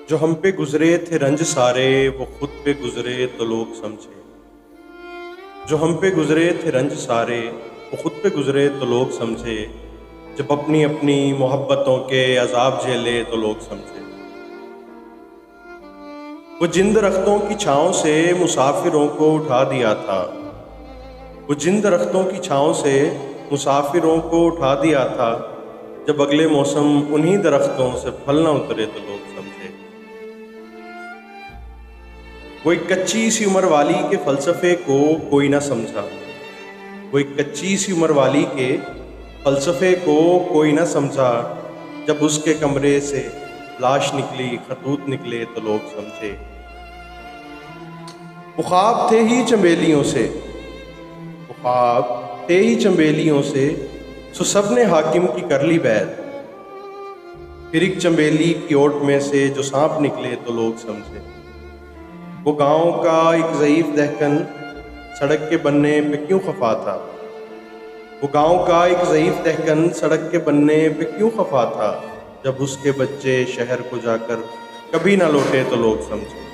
جو ہم پہ گزرے تھے رنج سارے وہ خود پہ گزرے تو لوگ سمجھے۔ جو ہم پہ گزرے تھے رنج سارے وہ خود پہ گزرے تو لوگ سمجھے۔ جب اپنی اپنی محبتوں کے عذاب جھیلے تو لوگ سمجھے۔ وہ جن درختوں کی چھاؤں سے مسافروں کو اٹھا دیا تھا، وہ جن درختوں کی چھاؤں سے مسافروں کو اٹھا دیا تھا، جب اگلے موسم انہی درختوں سے پھل نہ اترے تو لوگ سمجھے۔ وہ ایک کچی سی عمر والی کے فلسفے کو کوئی نہ سمجھا، وہ ایک کچی سی عمر والی کے فلسفے کو کوئی نہ سمجھا، جب اس کے کمرے سے لاش نکلی خطوط نکلے تو لوگ سمجھے۔ وہ خواب تھے ہی چنبیلیوں سے، وہ خواب تھے ہی چنبیلیوں سے، سو سب نے حاکم کی کر لی بیعت، پھر ایک چنبیلی کی اوٹ میں سے جو سانپ نکلے تو لوگ سمجھے۔ وہ گاؤں کا ایک ضعیف دہقن سڑک کے بننے پہ کیوں خفا تھا، وہ گاؤں کا ایک ضعیف دہقن سڑک کے بننے پہ کیوں خفا تھا، جب اس کے بچے شہر کو جا کر کبھی نہ لوٹے تو لوگ سمجھے۔